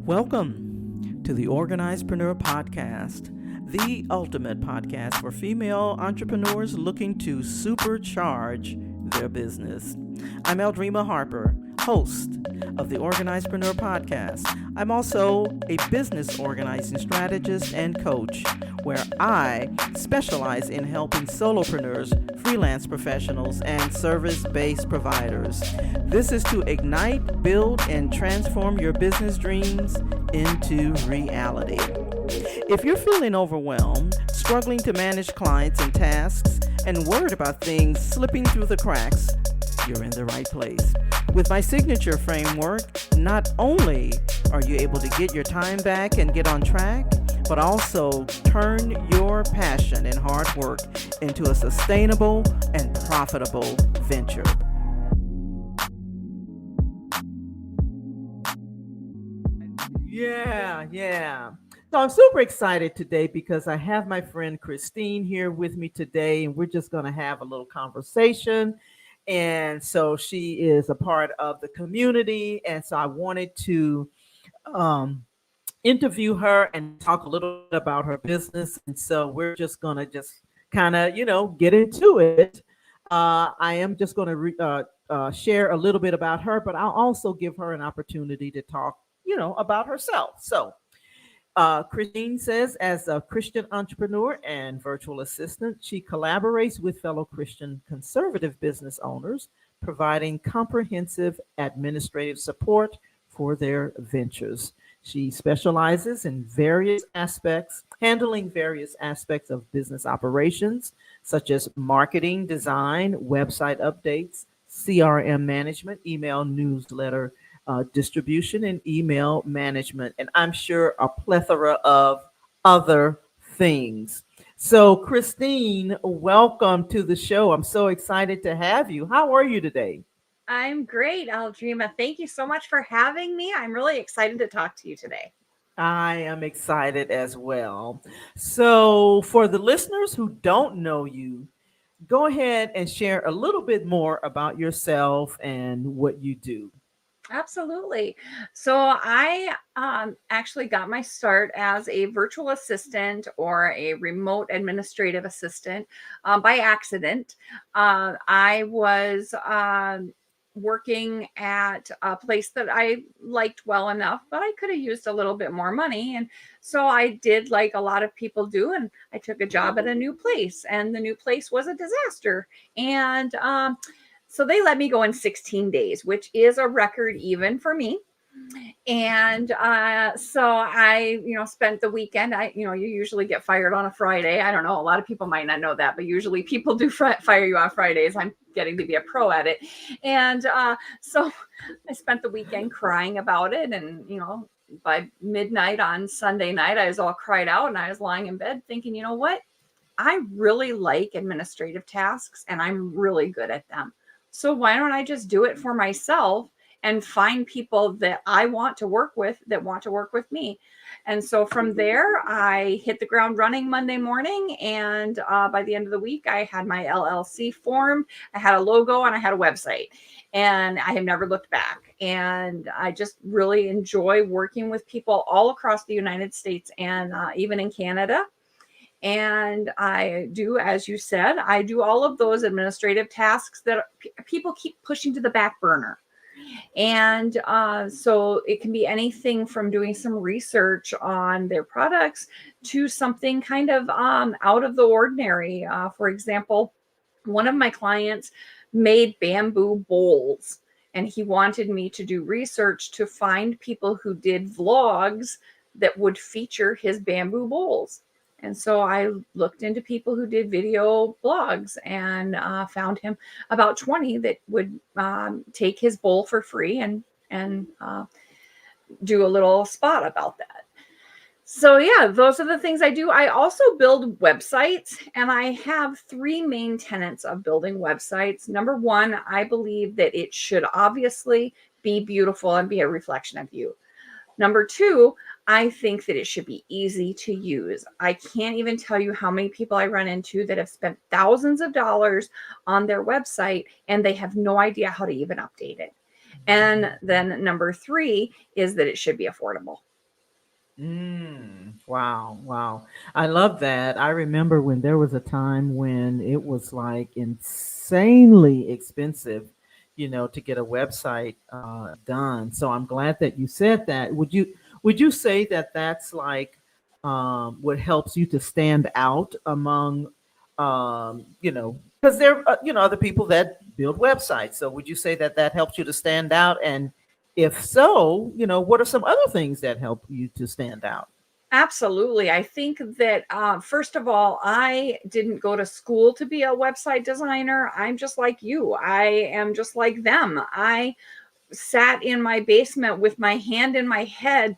Welcome to the Organizedpreneur Podcast, the ultimate podcast for female entrepreneurs looking to supercharge their business. I'm Aldreama Harper, host of the Organizedpreneur Podcast. I'm also a business organizing strategist and coach, where I specialize in helping solopreneurs, freelance professionals, and service-based providers. This is to ignite, build, and transform your business dreams into reality. If you're feeling overwhelmed, struggling to manage clients and tasks, and worried about things slipping through the cracks, you're in the right place. With my signature framework, not only are you able to get your time back and get on track, but also turn your passion and hard work into a sustainable and profitable venture. Yeah. So I'm super excited today because I have my friend Kristine here with me today, and we're just going to have a little conversation. And so she is a part of the community. And so I wanted to interview her and talk a little bit about her business. And so we're just going to kind of, get into it. I am just going to share a little bit about her, but I'll also give her an opportunity to talk, about herself. So Kristine says, as a Christian entrepreneur and virtual assistant, she collaborates with fellow Christian conservative business owners, providing comprehensive administrative support for their ventures. She specializes in handling various aspects of business operations, such as marketing, design, website updates, CRM management, email newsletter distribution, and email management, and I'm sure a plethora of other things. So, Kristine, welcome to the show. I'm so excited to have you. How are you today? I'm great, Aldreama. Thank you so much for having me. I'm really excited to talk to you today. I am excited as well. So, for the listeners who don't know you, go ahead and share a little bit more about yourself and what you do. Absolutely. So I actually got my start as a virtual assistant or a remote administrative assistant by accident. I was working at a place that I liked well enough, but I could have used a little bit more money. And so I did like a lot of people do, and I took a job at a new place, and the new place was a disaster. And so they let me go in 16 days, which is a record even for me. And so I, spent the weekend. You usually get fired on a Friday. I don't know. A lot of people might not know that, but usually people do fire you on Fridays. I'm getting to be a pro at it. And so I spent the weekend crying about it. And, by midnight on Sunday night, I was all cried out and I was lying in bed thinking, you know what? I really like administrative tasks and I'm really good at them. So why don't I just do it for myself and find people that I want to work with that want to work with me? And so from there, I hit the ground running Monday morning. And by the end of the week, I had my LLC form, I had a logo, and I had a website. And I have never looked back. And I just really enjoy working with people all across the United States and even in Canada. And I do, as you said, I do all of those administrative tasks that people keep pushing to the back burner. And so it can be anything from doing some research on their products to something kind of out of the ordinary. For example, one of my clients made bamboo bowls, and he wanted me to do research to find people who did vlogs that would feature his bamboo bowls. And so I looked into people who did video blogs and found him about 20 that would take his bowl for free and do a little spot about that. So yeah, those are the things I do. I also build websites, and I have three main tenets of building websites. Number one, I believe that it should obviously be beautiful and be a reflection of you. Number two, I think that it should be easy to use. I can't even tell you how many people I run into that have spent thousands of dollars on their website and they have no idea how to even update it. And then number three is that it should be affordable. Wow, wow. I love that. I remember when there was a time when it was like insanely expensive, to get a website done. So I'm glad that you said that. Would you say that that's like what helps you to stand out among because there are other people that build websites. So would you say that that helps you to stand out? And if so, what are some other things that help you to stand out? Absolutely. I think that, first of all, I didn't go to school to be a website designer. I'm just like you. I am just like them. I sat in my basement with my hand in my head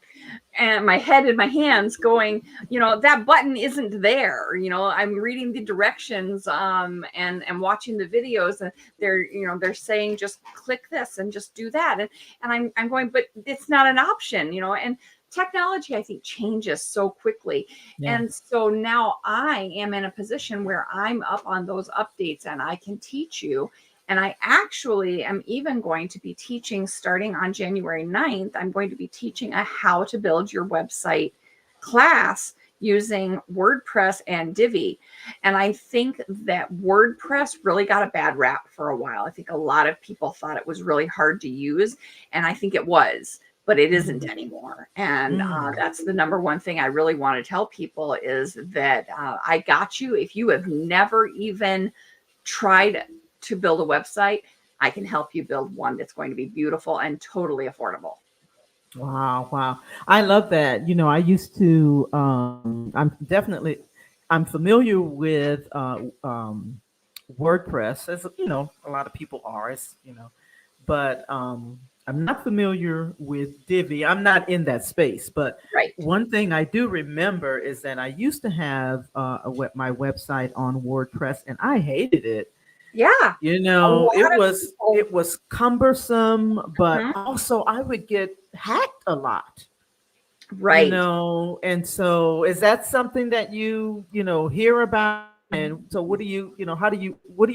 and my head in my hands going, that button isn't there. I'm reading the directions, and watching the videos, and they're saying just click this and just do that. And I'm going, but it's not an option, and technology, I think, changes so quickly. Yeah. And so now I am in a position where I'm up on those updates and I can teach you. And I actually am even going to be teaching starting on January 9th. I'm going to be teaching a how to build your website class using WordPress and Divi. And I think that WordPress really got a bad rap for a while. I think a lot of people thought it was really hard to use. And I think it was, but it isn't Mhm. anymore. And Mm. that's the number one thing I really want to tell people is that I got you. If you have never even tried to build a website, I can help you build one that's going to be beautiful and totally affordable. Wow, wow. I love that. I used to I'm familiar with WordPress, as a lot of people are, but I'm not familiar with Divi. I'm not in that space, but Right. one thing I do remember is that I used to have my website on WordPress, and I hated it. Yeah. A It lot of was people. it was cumbersome, but Mhm. also I would get hacked a lot. Right. And so is that something that you hear about? And so what do you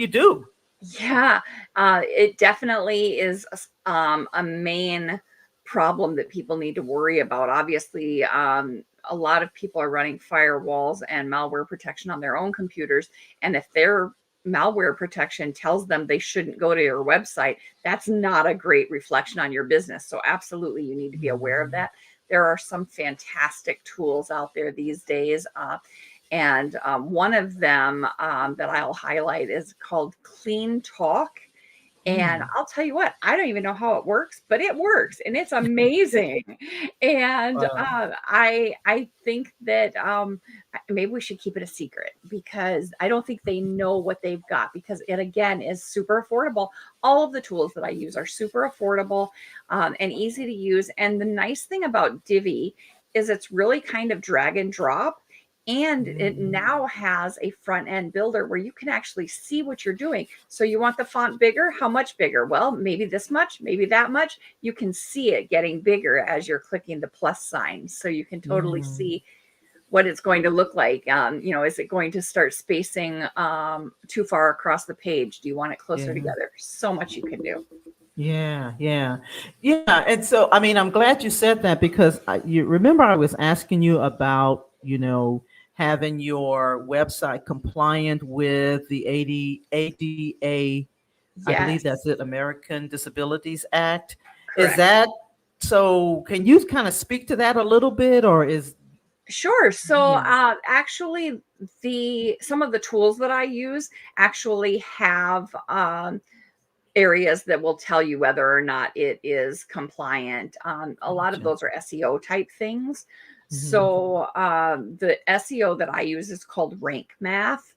do? Yeah, it definitely is a main problem that people need to worry about. Obviously, a lot of people are running firewalls and malware protection on their own computers, and if their malware protection tells them they shouldn't go to your website, that's not a great reflection on your business. So, absolutely, you need to be aware of Mhm. that. There are some fantastic tools out there these days. And one of them that I'll highlight is called Clean Talk. And Mm. I'll tell you what, I don't even know how it works, but it works and it's amazing. And Wow. I think that maybe we should keep it a secret because I don't think they know what they've got because it again is super affordable. All of the tools that I use are super affordable and easy to use. And the nice thing about Divi is it's really kind of drag and drop. And it Mhm. now has a front end builder where you can actually see what you're doing. So you want the font bigger? How much bigger? Well, maybe this much, maybe that much. You can see it getting bigger as you're clicking the plus sign. So you can totally Mhm. see what it's going to look like. Is it going to start spacing too far across the page? Do you want it closer Yeah. together? So much you can do. Yeah, yeah, yeah. And so, I mean, I'm glad you said that because you remember I was asking you about, having your website compliant with the ADA, I believe that's Yes, it, American Disabilities Act. Is correct. that so? Can you kind of speak to that a little bit, or is Sure. So, yeah? actually, the some of the tools that I use actually have areas that will tell you whether or not it is compliant. A lot of Gotcha. those are SEO type things. Hmm. So, the SEO that I use is called Rank Math,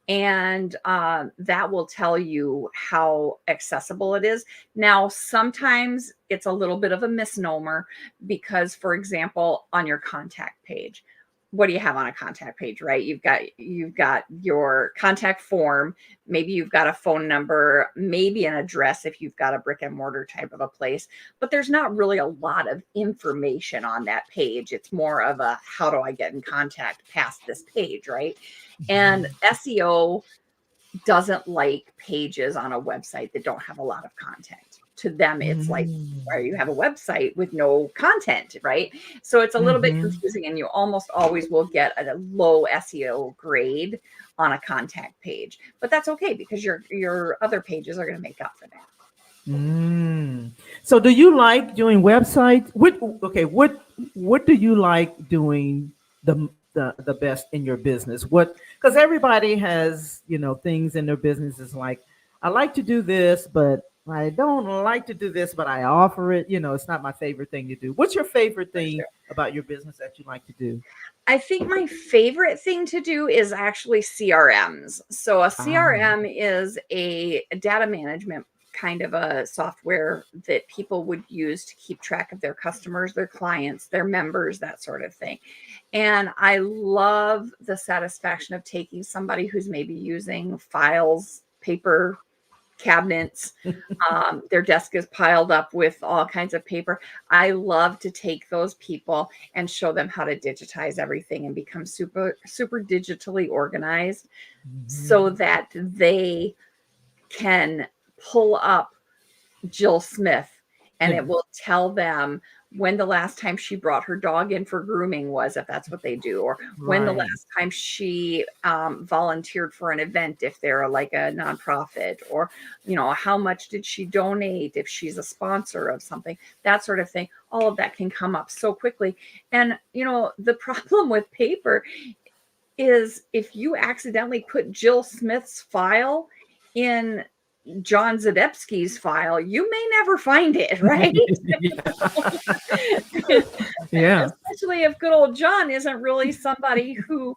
and that will tell you how accessible it is. Now, sometimes it's a little bit of a misnomer because, for example, on your contact page, what do you have on a contact page, right? You've got your contact form, maybe you've got a phone number, maybe an address if you've got a brick and mortar type of a place, but there's not really a lot of information on that page. It's more of a how do I get in contact past this page, right? And SEO doesn't like pages on a website that don't have a lot of content. to them, it's like, why you have a website with no content, right? So it's a little bit confusing, and you almost always will get a low SEO grade on a contact page, but that's okay because your other pages are going to make up for that. So do you like doing websites? What do you like doing the best in your business? Because everybody has, things in their business is like, I like to do this, but I don't like to do this, but I offer it. It's not my favorite thing to do. What's your favorite thing about your business that you like to do? I think my favorite thing to do is actually CRMs. So a CRM is a data management kind of a software that people would use to keep track of their customers, their clients, their members, that sort of thing. And I love the satisfaction of taking somebody who's maybe using files, paper, cabinets, their desk is piled up with all kinds of paper. I love to take those people and show them how to digitize everything and become super digitally organized so that they can pull up Jill Smith and it will tell them when the last time she brought her dog in for grooming was, if that's what they do, or when the last time she volunteered for an event, if they're like a nonprofit, or, how much did she donate if she's a sponsor of something, that sort of thing. All of that can come up so quickly. And, the problem with paper is if you accidentally put Jill Smith's file in John Zadebski's file, you may never find it, right? Yeah. Especially if good old John isn't really somebody who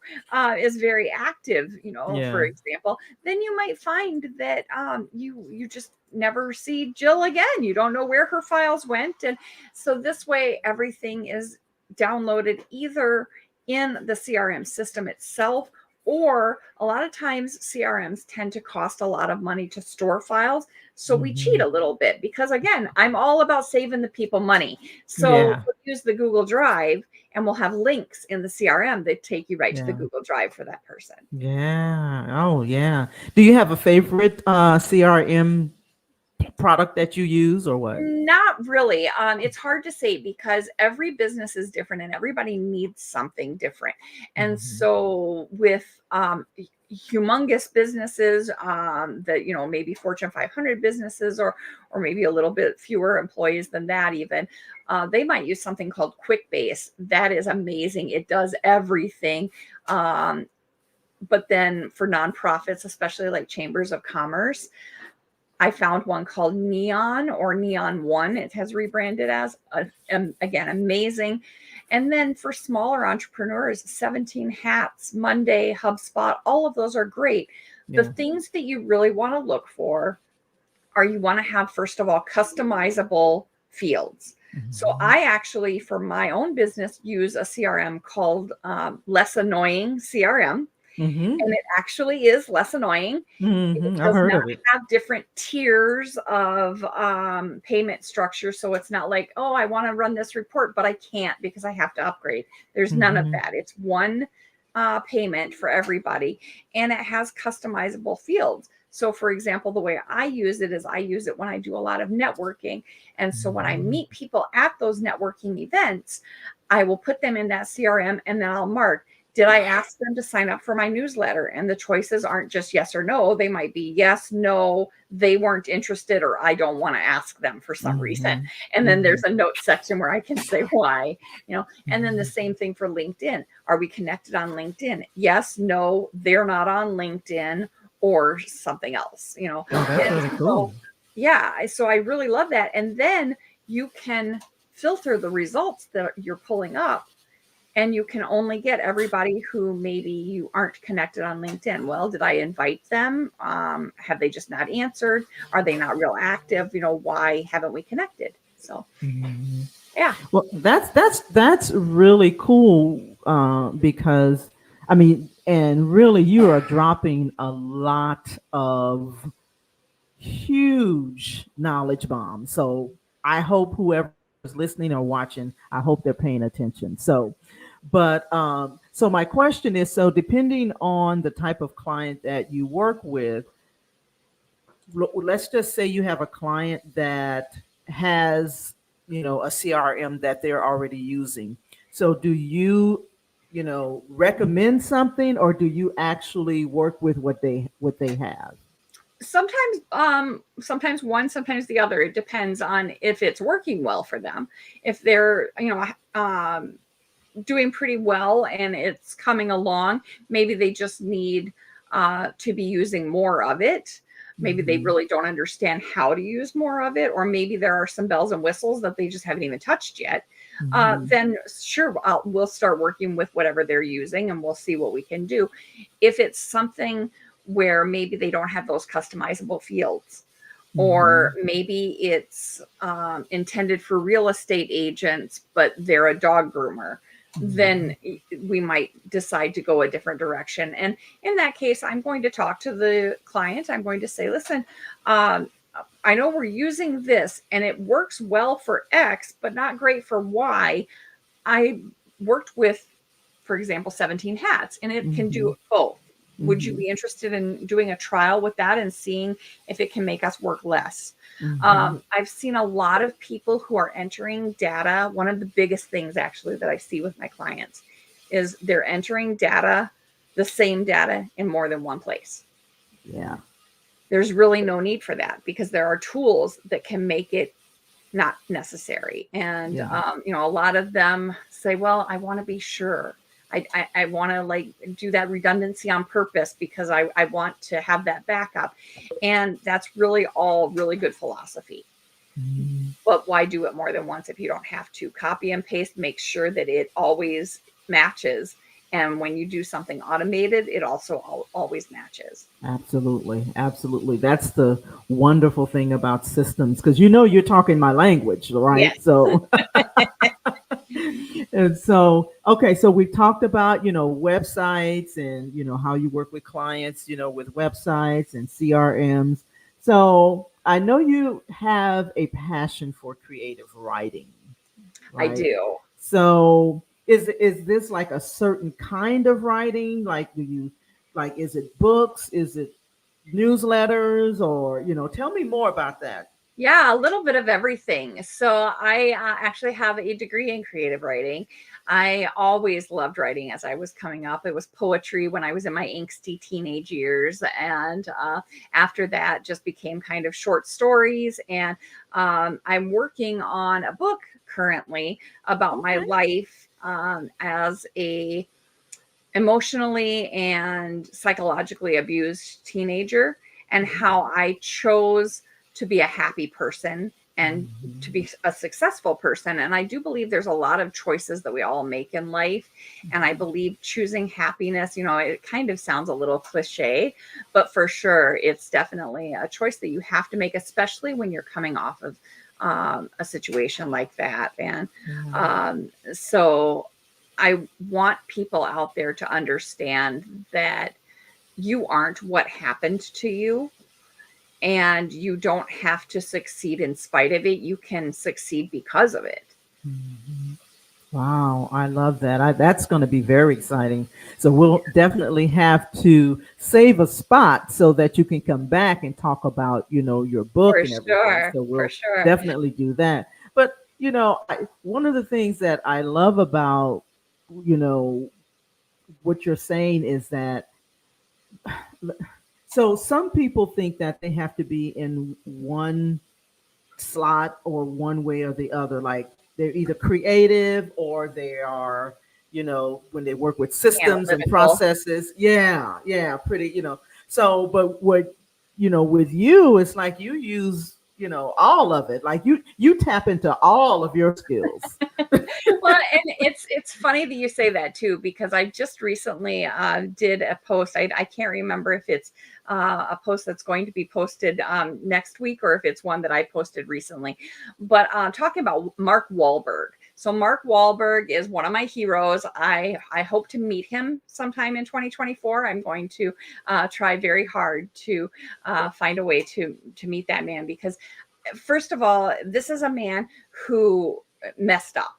is very active, for example, then you might find that you just never see Jill again. You don't know where her files went. And so this way, everything is downloaded either in the CRM system itself, or a lot of times CRMs tend to cost a lot of money to store files. So we cheat a little bit because, again, I'm all about saving the people money. So we'll use the Google Drive and we'll have links in the CRM that take you right to the Google Drive for that person. Yeah. Oh, yeah. Do you have a favorite CRM product that you use or what? Not really. It's hard to say because every business is different and everybody needs something different. And so with humongous businesses that, maybe Fortune 500 businesses or maybe a little bit fewer employees than that even, they might use something called QuickBase. That is amazing. It does everything. But then for nonprofits, especially like chambers of commerce, I found one called Neon or Neon One. It has rebranded as, again, amazing. And then for smaller entrepreneurs, 17 Hats, Monday, HubSpot, all of those are great. The things that you really want to look for are you want to have, first of all, customizable fields. So I actually, for my own business, use a CRM called Less Annoying CRM. And it actually is less annoying. It I've heard does of it. not have different tiers of payment structure. So it's not like, oh, I want to run this report, but I can't because I have to upgrade. There's none of that. It's one payment for everybody. And it has customizable fields. So for example, the way I use it is I use it when I do a lot of networking. And so when I meet people at those networking events, I will put them in that CRM and then I'll mark, did I ask them to sign up for my newsletter? And the choices aren't just yes or no. They might be yes, no, they weren't interested, or I don't want to ask them for some reason. And then there's a note section where I can say why, and then the same thing for LinkedIn. Are we connected on LinkedIn? Yes, no, they're not on LinkedIn, or something else, Oh, that's really cool. So I really love that. And then you can filter the results that you're pulling up. And you can only get everybody who maybe you aren't connected on LinkedIn. Well, did I invite them? Have they just not answered? Are they not real active? Why haven't we connected? So, yeah. Well, that's really cool because and really you are dropping a lot of huge knowledge bombs. So I hope whoever is listening or watching, I hope they're paying attention. So my question is, so depending on the type of client that you work with, let's just say you have a client that has, a CRM that they're already using. So do you, recommend something, or do you actually work with what they have? Sometimes one, sometimes the other. It depends on if it's working well for them. If they're, doing pretty well and it's coming along, maybe they just need to be using more of it. Maybe they Mhm. really don't understand how to use more of it, or maybe there are some bells and whistles that they just haven't even touched yet. Mhm. Then sure, we'll start working with whatever they're using and we'll see what we can do. If it's something where maybe they don't have those customizable fields, or Mhm. maybe it's intended for real estate agents, but they're a dog groomer, then Mhm. we might decide to go a different direction. And in that case, I'm going to talk to the client. I'm going to say, listen, um, I know we're using this and it works well for X, but not great for Y. I worked with, for example, 17 hats, and it can do Mhm. both. Would you Mhm. be interested in doing a trial with that and seeing if it can make us work less? Mhm. I've seen a lot of people who are entering data. One of the biggest things actually that I see with my clients is they're entering data, the same data in more than one place. Yeah. There's really no need for that because there are tools that can make it not necessary. And, Yeah. a lot of them say, well, I want to be sure. I want to like do that redundancy on purpose because I want to have that backup. And that's really all really good philosophy. Mhm. But why do it more than once if you don't have to? Copy and paste, make sure that it always matches. And when you do something automated, it also always matches. Absolutely. Absolutely. That's the wonderful thing about systems, because you're talking my language, right? Yes. So, and so, okay, so we talked about, websites, and, how you work with clients, with websites and CRMs. So I know you have a passion for creative writing, I right? do. So is this like a certain kind of writing? Like, is it books? Is it newsletters? Or, tell me more about that. Yeah, a little bit of everything. So I actually have a degree in creative writing. I always loved writing as I was coming up. It was poetry when I was in my angsty teenage years. And after that, just became kind of short stories. And I'm working on a book currently about my Okay. life as a emotionally and psychologically abused teenager, and how I chose to be a happy person and to Mhm. be a successful person. And I do believe there's a lot of choices that we all make in life. And I believe choosing happiness, it kind of sounds a little cliche, but for sure, it's definitely a choice that you have to make, especially when you're coming off of a situation like that. And Yeah. so I want people out there to understand that you aren't what happened to you, and you don't have to succeed in spite of it. You can succeed because of it. Mhm. Wow, I love that. That's going to be very exciting. So we'll definitely have to save a spot so that you can come back and talk about, your book For and everything. sure. So For we'll sure. definitely do that. But, one of the things that I love about, you know, what you're saying is that, so some people think that they have to be in one slot or one way or the other. Like, they're either creative or they are, when they work with systems and Analytical. processes. Yeah, yeah, pretty, So, but what, with you, it's like you use, all of it. Like you tap into all of your skills. Well, and it's funny that you say that too, because I just recently did a post. I can't remember if it's a post that's going to be posted next week or if it's one that I posted recently. But talking about Mark Wahlberg. So Mark Wahlberg is one of my heroes. I hope to meet him sometime in 2024. I'm going to try very hard to find a way to meet that man, because first of all, this is a man who messed up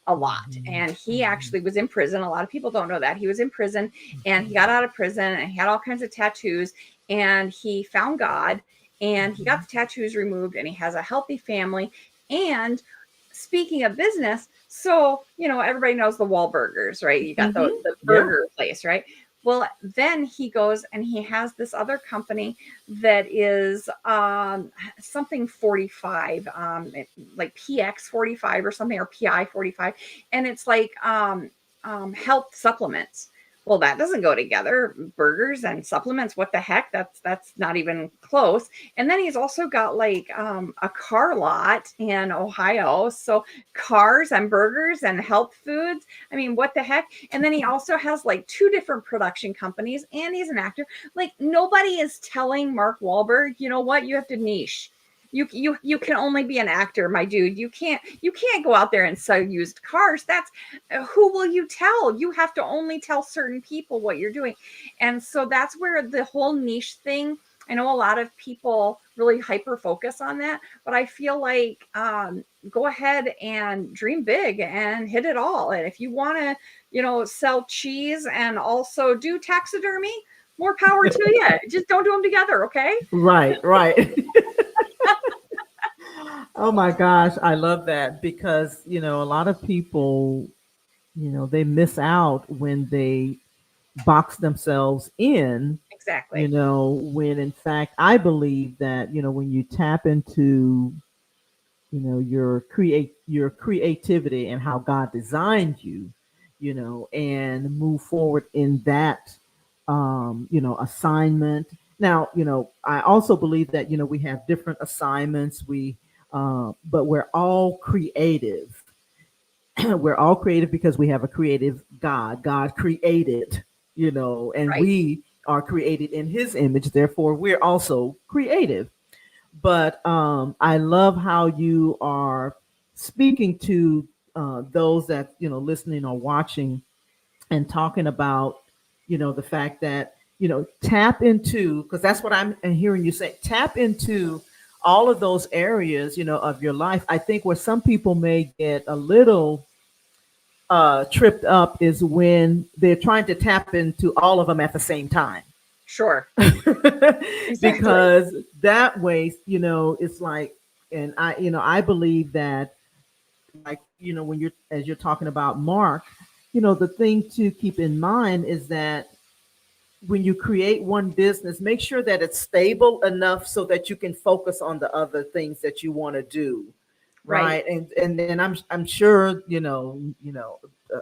a lot, Mhm, and he mhm, actually was in prison. A lot of people don't know that he was in prison, and he mhm, got out of prison and he had all kinds of tattoos, and he found God, and he got the tattoos removed, and he has a healthy family. And speaking of business, so everybody knows the Wahlburgers, right? You got Mm-hmm. the Yeah. burger place, right? Well, then he goes and he has this other company that is something 45, like PX 45 or something, or PI 45, and it's like health supplements. Well, that doesn't go together. Burgers and supplements, what the heck? That's not even close. And then he's also got like a car lot in Ohio. So cars and burgers and health foods. I mean, what the heck? And then he also has like 2 different production companies, and he's an actor. Like, nobody is telling Mark Wahlberg, you know what, you have to niche. You can only be an actor, my dude. You can't go out there and sell used cars. That's who will you tell? You have to only tell certain people what you're doing. And so that's where the whole niche thing, I know a lot of people really hyper focus on that, but I feel like go ahead and dream big and hit it all. And if you want to, sell cheese and also do taxidermy, more power to you. Just don't do them together, okay? Right, right. Oh my gosh, I love that because, a lot of people, they miss out when they box themselves in, Exactly. when in fact I believe that, when you tap into, your creativity and how God designed you, and move forward in that assignment. Now, I also believe that, we have different assignments. But we're all creative. We're all creative because we have a creative God. God created, and Right. we are created in his image. Therefore, we're also creative. But I love how you are speaking to those that, listening or watching, and talking about, the fact that, tap into, because that's what I'm hearing you say, tap into all of those areas, of your life. I think where some people may get a little tripped up is when they're trying to tap into all of them at the same time. Sure. Exactly. Because that way, it's like, and I believe that, like, when as you're talking about Mark, the thing to keep in mind is that when you create one business, make sure that it's stable enough so that you can focus on the other things that you want to do, Right. right? And then I'm sure,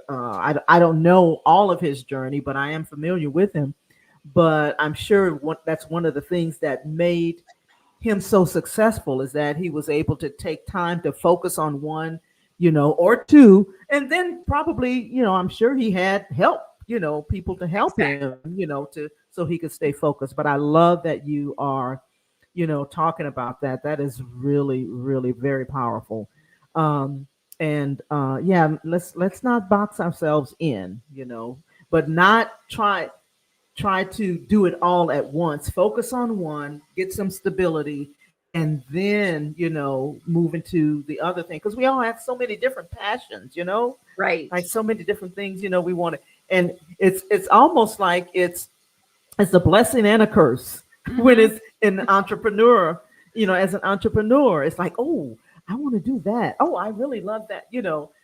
I don't know all of his journey, but I am familiar with him. But I'm sure that's one of the things that made him so successful, is that he was able to take time to focus on one, or two, and then probably, I'm sure he had help, people to help him, Exactly. to so he could stay focused. But I love that you are, talking about that. That is really, really very powerful. Um, and yeah, let's not box ourselves in, but not try to do it all at once. Focus on one, get some stability, and then, move into the other thing. Because we all have so many different passions, Right. like so many different things, we want to. And it's almost like it's a blessing and a curse when Mm-hmm. it's an entrepreneur. As an entrepreneur, it's like, oh, I want to do that. Oh, I really love that.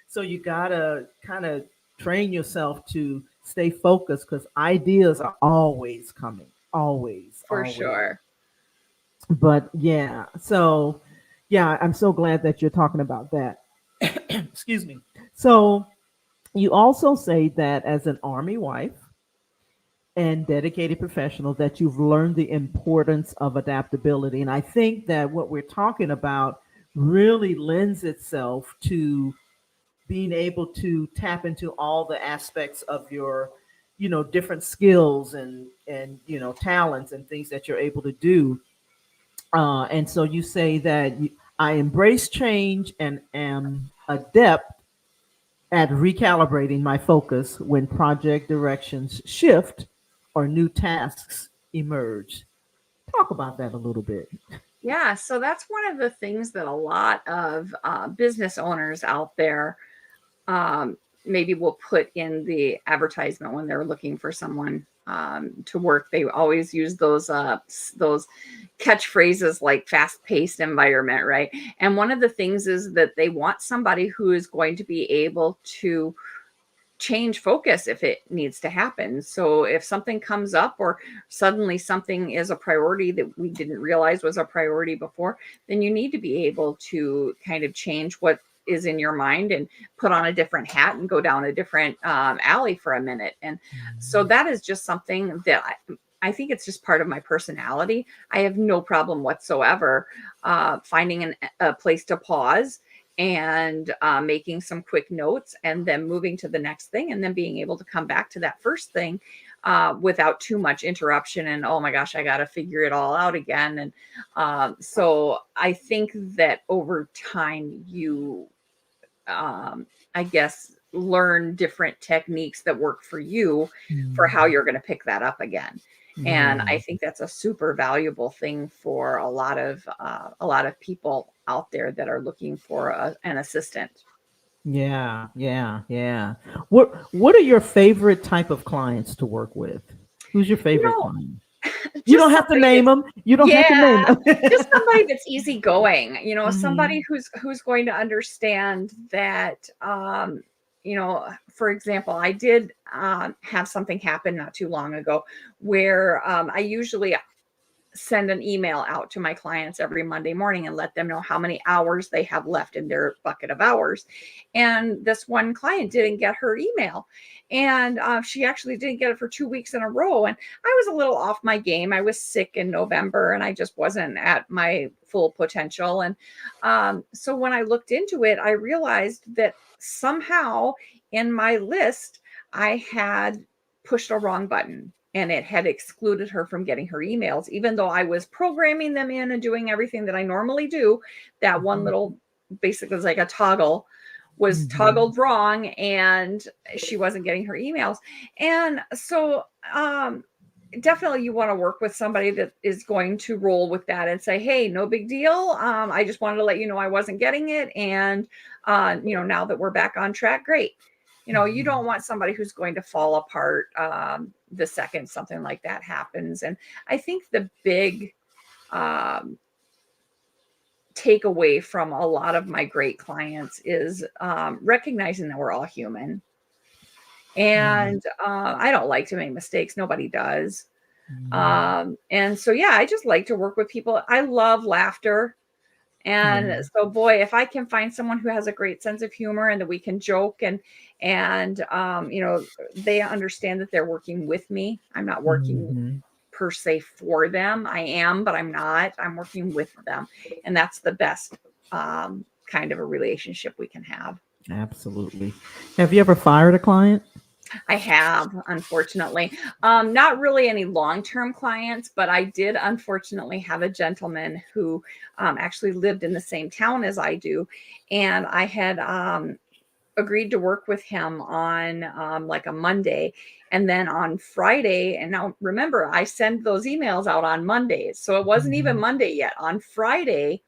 So you gotta kind of train yourself to stay focused, because ideas are always coming, always, For always. sure. But yeah, so yeah, I'm so glad that you're talking about that. Excuse me. So you also say that as an army wife and dedicated professional, that you've learned the importance of adaptability. And I think that what we're talking about really lends itself to being able to tap into all the aspects of your, different skills and talents and things that you're able to do. And so you say that I embrace change and am adept at recalibrating my focus when project directions shift or new tasks emerge. Talk about that a little bit. Yeah. So that's one of the things that a lot of business owners out there maybe will put in the advertisement when they're looking for someone to work. They always use those catchphrases like fast-paced environment, right? And one of the things is that they want somebody who is going to be able to change focus if it needs to happen. So if something comes up or suddenly something is a priority that we didn't realize was a priority before, then you need to be able to kind of change what is in your mind and put on a different hat and go down a different alley for a minute. And so that is just something that I think it's just part of my personality. I have no problem whatsoever finding a place to pause and making some quick notes and then moving to the next thing and then being able to come back to that first thing without too much interruption and, oh my gosh, I got to figure it all out again. And so I think that over time you, I guess, learn different techniques that work for you for how you're going to pick that up again. And I think that's a super valuable thing for a lot of people out there that are looking for an assistant. Yeah. What are your favorite type of clients to work with? Who's your favorite client? You don't have to name them. You don't have to name them. Just somebody that's easygoing, somebody who's going to understand that, for example, I did have something happen not too long ago where I usually send an email out to my clients every Monday morning and let them know how many hours they have left in their bucket of hours. And this one client didn't get her email. And she actually didn't get it for 2 weeks in a row. And I was a little off my game. I was sick in November and I just wasn't at my full potential. And so when I looked into it, I realized that somehow in my list, I had pushed a wrong button. And it had excluded her from getting her emails, even though I was programming them in and doing everything that I normally do. That one little, basically was like a toggle, was toggled wrong, and she wasn't getting her emails. And so definitely you want to work with somebody that is going to roll with that and say, hey, no big deal. I just wanted to let you know I wasn't getting it. And, now that we're back on track, great. You don't want somebody who's going to fall apart the second something like that happens. And I think the big takeaway from a lot of my great clients is recognizing that we're all human. And I don't like to make mistakes. Nobody does. And so, yeah, I just like to work with people. I love laughter. And so, boy, if I can find someone who has a great sense of humor and that we can joke and they understand that they're working with me. I'm not working per se for them. I am, but I'm not. I'm working with them. And that's the best kind of a relationship we can have. Absolutely. Have you ever fired a client? I have, unfortunately. Not really any long-term clients, but I did unfortunately have a gentleman who actually lived in the same town as I do. And I had agreed to work with him on like a Monday. And then on Friday, and now remember, I send those emails out on Mondays. So it wasn't even Monday yet. On Friday,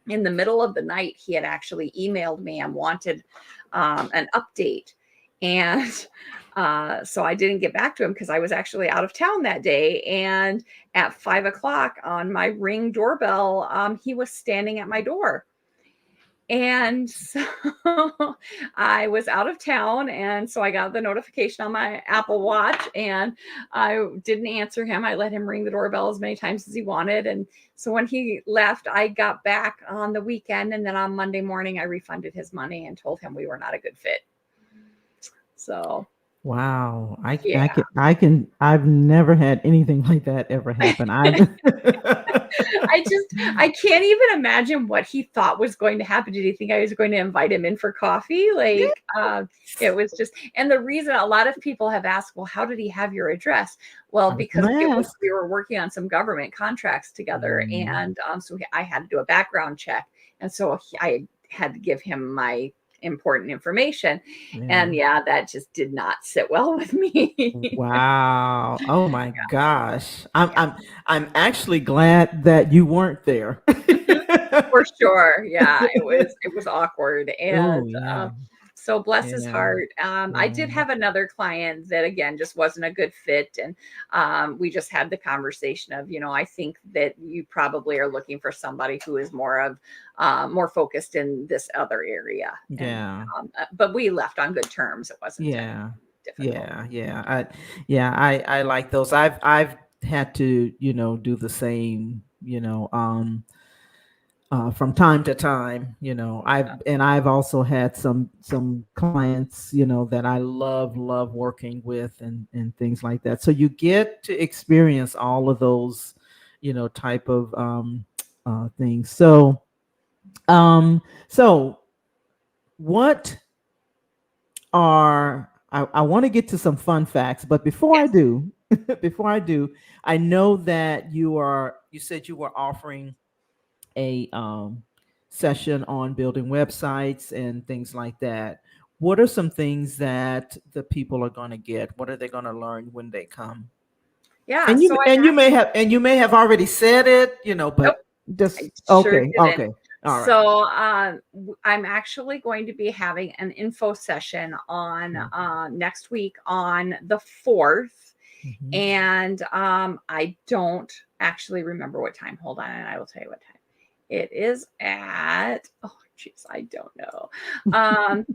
in the middle of the night, he had actually emailed me and wanted an update. And so I didn't get back to him because I was actually out of town that day. And at 5 o'clock on my Ring doorbell, he was standing at my door. And so I was out of town. And so I got the notification on my Apple Watch and I didn't answer him. I let him ring the doorbell as many times as he wanted. And so when he left, I got back on the weekend. And then on Monday morning, I refunded his money and told him we were not a good fit. So, wow. I've never had anything like that ever happen. I can't even imagine what he thought was going to happen. Did he think I was going to invite him in for coffee? Like, it was just, and the reason a lot of people have asked, well, how did he have your address? Well, because we were working on some government contracts together. And so I had to do a background check. And so I had to give him my important information. And that just did not sit well with me. Wow. Oh my gosh. I'm actually glad that you weren't there. For sure. Yeah, it was awkward. And So bless his Yeah. heart. I did Yeah. have another client that again just wasn't a good fit, and we just had the conversation of, I think that you probably are looking for somebody who is more focused in this other area, and Yeah. but we left on good terms. It wasn't anything Yeah. difficult. Yeah. I like those. I've had to, do the same, from time to time. I've also had some clients, that I love working with, and things like that. So you get to experience all of those, type of things. So what I want to get to some fun facts, but before I Yes. do, before I do, I know that you said you were offering a session on building websites and things like that. What are some things that the people are going to get? What are they going to learn when they come? Yeah. And So I'm you may have already said it, nope, but I just sure okay, didn't. okay, all right. So I'm actually going to be having an info session on next week on the 4th. Mhm. And I don't actually remember what time. Hold on, and I will tell you what time. It is at, oh, jeez, I don't know. Um,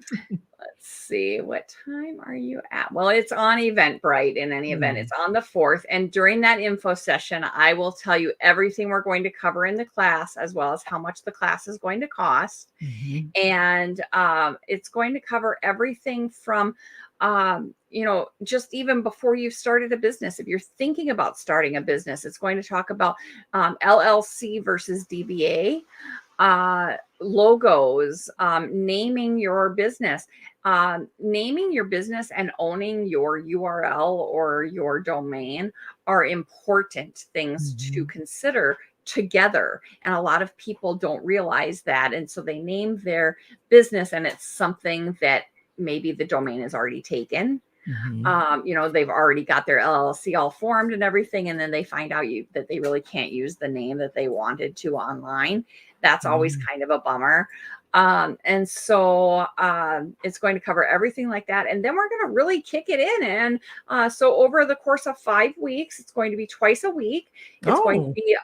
let's see, what time are you at? Well, it's on Eventbrite in any event. Mm. It's on the 4th. And during that info session, I will tell you everything we're going to cover in the class, as well as how much the class is going to cost. Mhm. And it's going to cover everything from just even before you've started a business. If you're thinking about starting a business, it's going to talk about LLC versus DBA, logos, naming your business and owning your URL or your domain are important things to Mhm. consider together. And a lot of people don't realize that. And so they name their business and it's something that maybe the domain is already taken. Mhm. They've already got their LLC all formed and everything, and then they find out that they really can't use the name that they wanted to online. That's always Mhm. kind of a bummer. And so it's going to cover everything like that. And then we're going to really kick it in. And so over the course of 5 weeks, it's going to be twice a week. It's going to Oh. be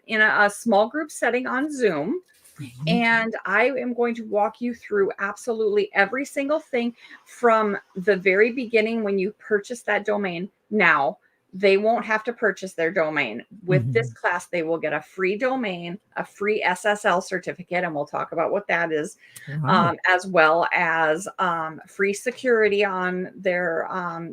in a small group setting on Zoom. Mhm. And I am going to walk you through absolutely every single thing from the very beginning when you purchase that domain. Now, they won't have to purchase their domain. With this Mhm. class, they will get a free domain, a free SSL certificate, and we'll talk about what that is, Wow. as well as free security on their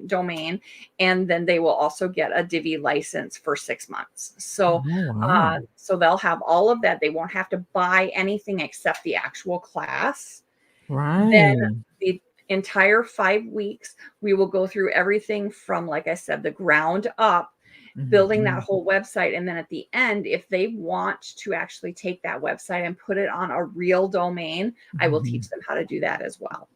domain. And then they will also get a Divi license for 6 months. Oh, wow. So they'll have all of that. They won't have to buy anything except the actual class. Then Right. the entire 5 weeks, we will go through everything from, like I said, the ground up, building that Mhm. whole website. And then at the end, if they want to actually take that website and put it on a real domain, I will Mhm. teach them how to do that as well.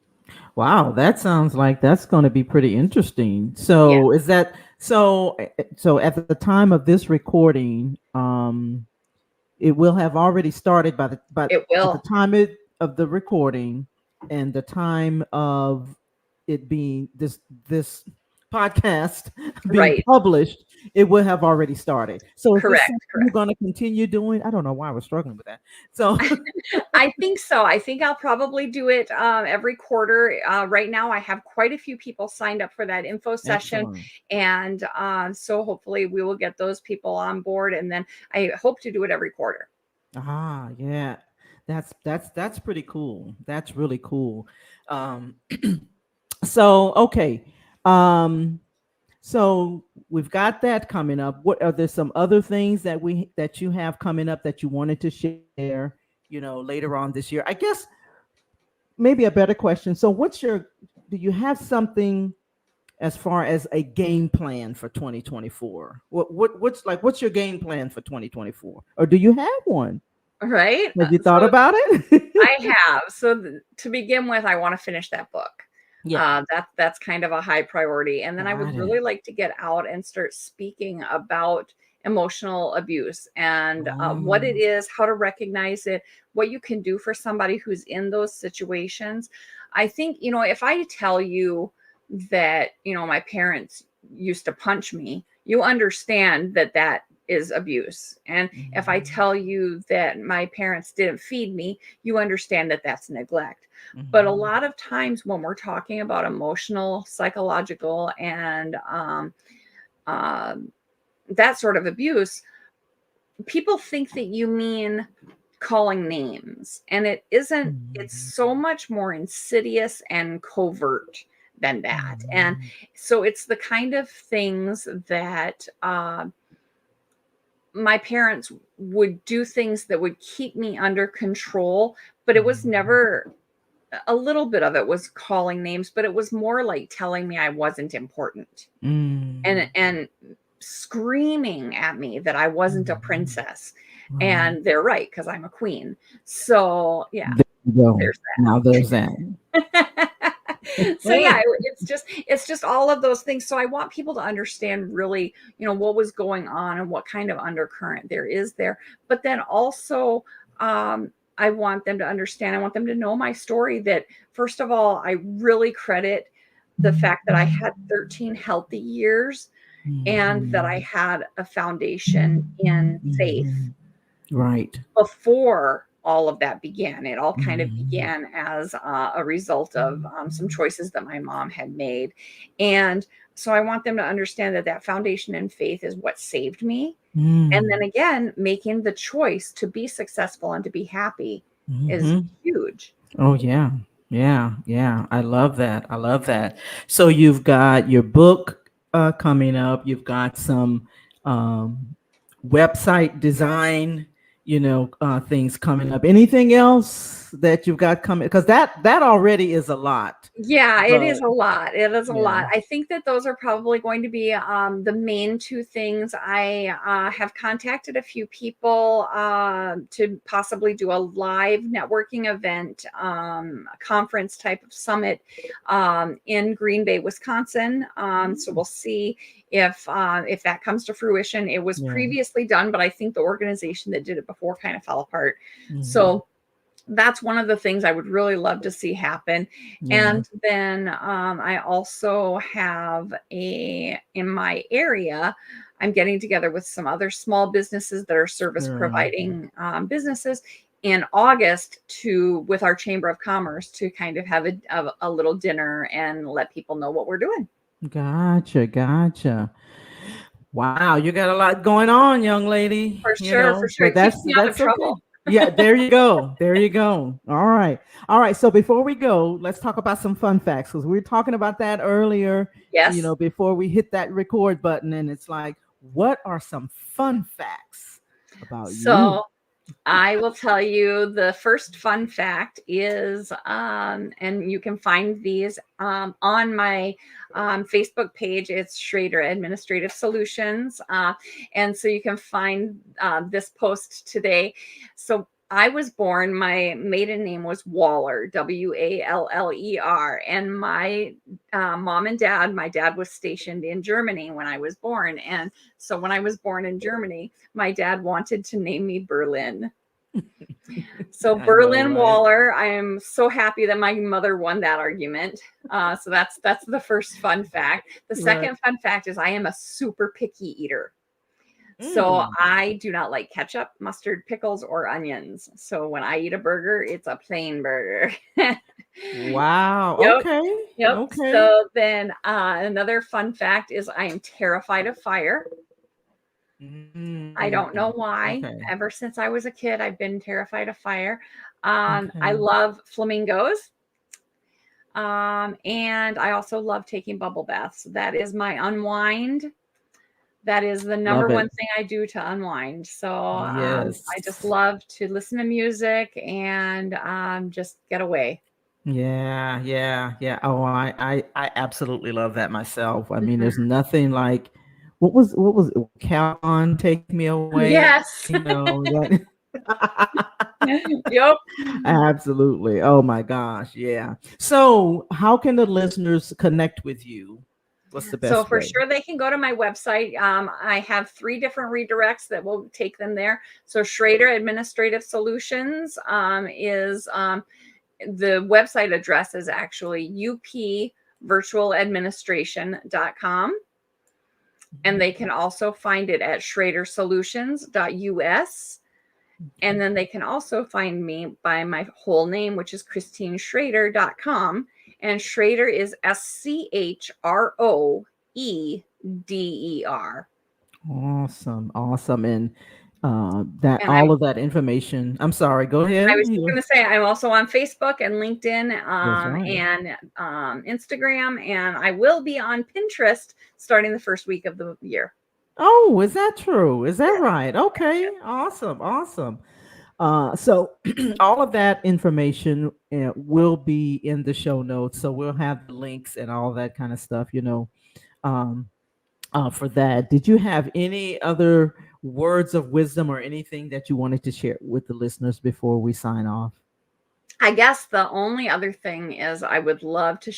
Wow, that sounds like that's going to be pretty interesting. Yeah, So, is that so? So, at the time of this recording, it will have already started but it at the will. time of the recording and the time of it being this podcast being Right. published, it will have already started. So is this Correct. something you're Correct. going to continue doing? I don't know why I was struggling with that. So I think so. I think I'll probably do it every quarter. Right now, I have quite a few people signed up for that info session. excellent. And so hopefully we will get those people on board. And then I hope to do it every quarter. Yeah, that's pretty cool. That's really cool. um so okay. um So we've got that coming up. What are there some other things that you have coming up that you wanted to share, later on this year? I guess maybe a better question. So do you have something as far as a game plan for 2024? What's your game plan for 2024? Or do you have one? Right. Have you thought So about it? I have. So to begin with, I want to finish that book. Yeah. That's kind of a high priority. And then I would Got it. really like to get out and start speaking about emotional abuse and what it Um, is, how to recognize it, what you can do for somebody who's in those situations. I think, if I tell you that, my parents used to punch me, you understand that that is abuse. And if I tell you that my parents didn't feed me, you understand that that's neglect. But a lot of times when we're talking about emotional, psychological, and that sort of abuse, people think that you mean calling names, and it isn't. It's so much more insidious and covert than that. And so it's the kind of things that my parents would do, things that would keep me under control, but it was never, a little bit of it was calling names, but it was more like telling me I wasn't important, and screaming at me that I wasn't a princess. And they're right, because I'm a queen. So yeah, There you go. there's Now there's that. So yeah, it's just all of those things. So I want people to understand really, what was going on and what kind of undercurrent there is there. But then also, I want them to understand, I want them to know my story, that first of all, I really credit the fact that I had 13 healthy years and that I had a foundation in faith. Right. Before all of that began, it all kind of began as a result of some choices that my mom had made. And so I want them to understand that that foundation in faith is what saved me. And then again, making the choice to be successful and to be happy is huge. Oh, yeah. Yeah. Yeah. I love that. I love that. So you've got your book coming up. You've got some website design, things coming up. Anything else that you've got coming? Because that already is a lot. Yeah, it is But a lot. It is a yeah. lot. I think that those are probably going to be the main two things. I have contacted a few people to possibly do a live networking event, a conference type of summit in Green Bay, Wisconsin. So we'll see if that comes to fruition. It was previously done, but I think the organization that did it before kind of fell apart. So that's one of the things I would really love to see happen. And then I also have in my area, I'm getting together with some other small businesses that are service providing businesses in August with our Chamber of Commerce to kind of have a little dinner and let people know what we're doing. Gotcha. Wow, you got a lot going on, young lady. For sure. But It keeps me out of that's okay. trouble. Yeah, there you go. There you go. All right. So before we go, let's talk about some fun facts, because we were talking about that earlier. Yes. Before we hit that record button, and it's like, what are some fun facts about you? So I will tell you the first fun fact is, and you can find these on my Facebook page. It's Schroeder Administrative Solutions. And so you can find this post today. So I was born, my maiden name was Waller, Waller. And my mom and dad, my dad was stationed in Germany when I was born. And so when I was born in Germany, my dad wanted to name me Berlin. So Berlin Waller, I am so happy that my mother won that argument. So that's the first fun fact. The second fun fact is I am a super picky eater. So I do not like ketchup, mustard, pickles, or onions. So when I eat a burger, it's a plain burger. Wow. Yep. Okay. Yep. Okay. So then another fun fact is I am terrified of fire. I don't know why. Okay. Ever since I was a kid, I've been terrified of fire. I love flamingos. And I also love taking bubble baths. That is my unwind. That is the number one thing I do to unwind. So I just love to listen to music and just get away. Yeah. Oh, I absolutely love that myself. I mean, there's nothing like what was it? Calgon, Take Me Away. Yes. That. Yep. Absolutely. Oh my gosh. Yeah. So how can the listeners connect with you? What's the best So for way? sure, they can go to my website. I have 3 different redirects that will take them there. So Schroeder Administrative Solutions is the website address is actually upvirtualadministration.com. And they can also find it at schroedersolutions.us. And then they can also find me by my whole name, which is KristineSchroeder.com. And Schroeder is SCHROEDER. Awesome. And that And all of that information. I'm sorry. Go ahead. I was just going to say, I'm also on Facebook and LinkedIn That's right. and Instagram, and I will be on Pinterest starting the first week of the year. Oh, is that true? Is that right? Okay. Awesome. So all of that information will be in the show notes. So we'll have the links and all that kind of stuff, for that. Did you have any other words of wisdom or anything that you wanted to share with the listeners before we sign off? I guess the only other thing is I would love to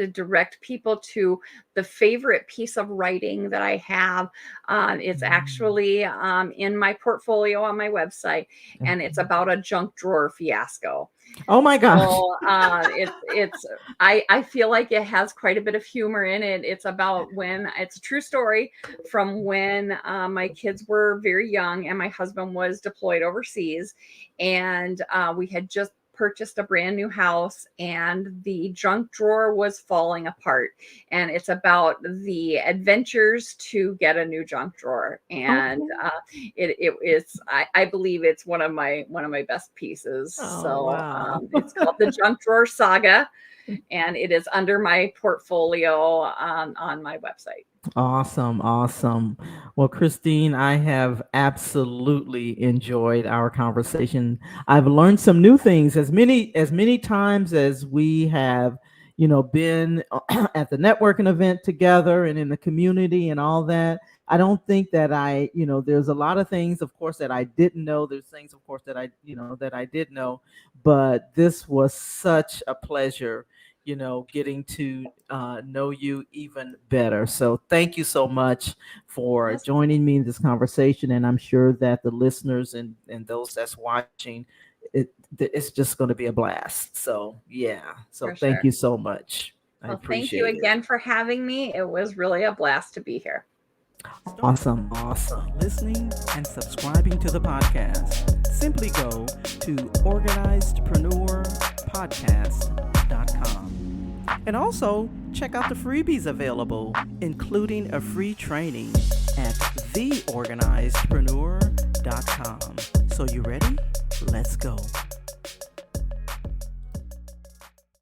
direct people to the favorite piece of writing that I have. It's actually in my portfolio on my website, and it's about a junk drawer fiasco. Oh my gosh. So, I feel like it has quite a bit of humor in it. It's about it's a true story from when my kids were very young and my husband was deployed overseas, and we had just purchased a brand new house and the junk drawer was falling apart, and it's about the adventures to get a new junk drawer. And I believe it's one of my best pieces. Wow. It's called the Junk Drawer Saga, and it is under my portfolio on my website. Awesome. Well, Kristine, I have absolutely enjoyed our conversation. I've learned some new things as many times as we have, been at the networking event together and in the community and all that. I don't think that there's a lot of things, of course, that I didn't know. There's things, of course, that I did know, but this was such a pleasure, getting to know you even better. So thank you so much for joining me in this conversation. And I'm sure that the listeners and those that's watching, it's just going to be a blast. So, yeah. So thank you so much. I appreciate it. Thank you again for having me. It was really a blast to be here. Awesome. Listening and subscribing to the podcast. Simply go to organizedpreneurpodcast.com. And also check out the freebies available, including a free training at theorganizedpreneur.com. So you ready? Let's go.